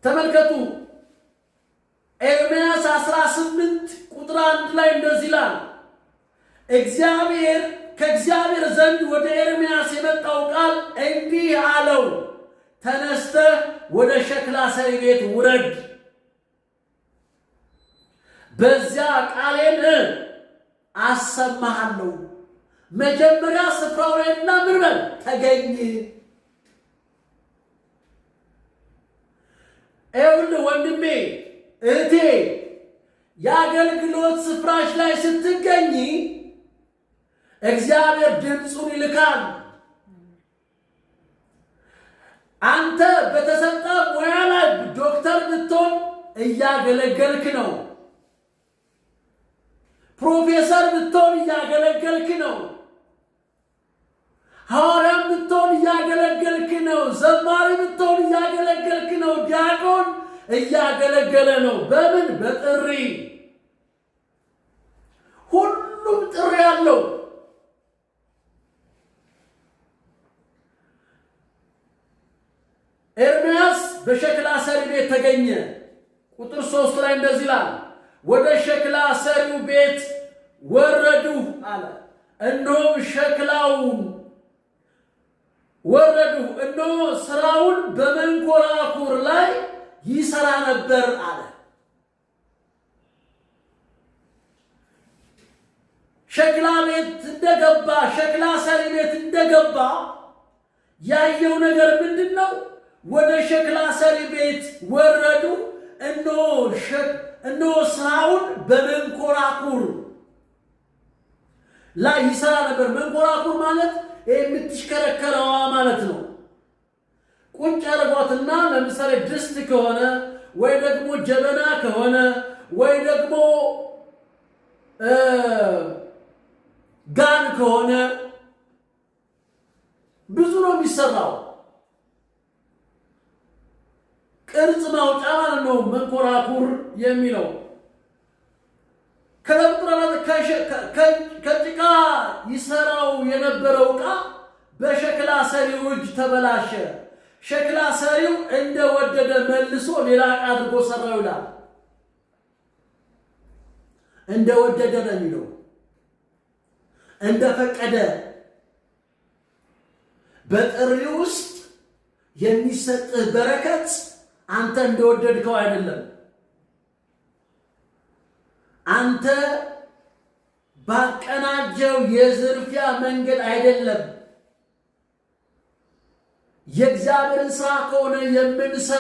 ተመልከቱ ኤርምያስ 18 ቁጥር 1 ላይ እንደዚህ ይላል። ከእግዚአብሔር ዘንድ ወደ ኤርምያስ የመጣው ቃል እንዲህ አለው፣ ተነስተህ ወደ ሸክላ ሰሪ ቤት ውረድ፣ በዚያ ቃሌን አሰማሃለሁ። መጀመሪያ ስፍራው ላይና ምን በል ተገኝ። ይኸውልህ ወንድሜ እህቴ፣ የአገልግሎት ስፍራሽ ላይ ስትገኝ እግዚአብሔር ድምፁን ይልካል። አንተ በተሰጠ ሙያ ላይ ዶክተር ብትሆን እያገለገልክ ነው። ፕሮፌሰር ብትሆን እያገለገልክ ነው። ሐዋርያም ብትሆን እያገለገልክ ነው። ዘማሪ ብትሆን እያገለገልክ ነው። ዲያቆን እያገለገለ ነው። በምን? በጥሪ። ሁሉም ጥሪ አለው። ኤርምያስ በሸክላ ሰሪ ቤት ተገኘ። ቁጥር 3 ላይ እንደዚህ ይላል፣ ወደ ሸክላ ሰሪው ቤት ወረዱ አለ። እነሆም ሸክላውን ወረዱ፣ እነሆ ስራውን በመንኮራኩር ላይ ይሰራ ነበር አለ። ሸክላ ቤት እንደገባ፣ ሸክላ ሰሪ ቤት እንደገባ ያየው ነገር ምንድን ነው? ወደ ሸክላ ሰሪ ቤት ወረዱ፣ እነሆ ስራውን በመንኮራኩር ላይ ይሰራ ነበር። መንኮራኩር ማለት የምትሽከረከረዋ ማለት ነው። ቁጭ አድርጓትና ለምሳሌ ድስት ከሆነ ወይ ደግሞ ጀበና ከሆነ ወይ ደግሞ ጋን ከሆነ ብዙ ነው የሚሰራው። ቅርጽ ማውጫ ማለት ነው መንኮራኩር የሚለው። ከጭቃ ይሰራው የነበረው ዕቃ በሸክላ ሰሪው እጅ ተበላሸ። ሸክላ ሰሪው እንደወደደ መልሶ ሌላ ዕቃ አድርጎ ሰራው ይላል። እንደወደደ ነው የሚለው፣ እንደፈቀደ። በጥሪ ውስጥ የሚሰጥህ በረከት አንተ እንደወደድከው አይደለም። አንተ ባቀናጀው የዝርፊያ መንገድ አይደለም። የእግዚአብሔርን ሥራ ከሆነ የምንሰራው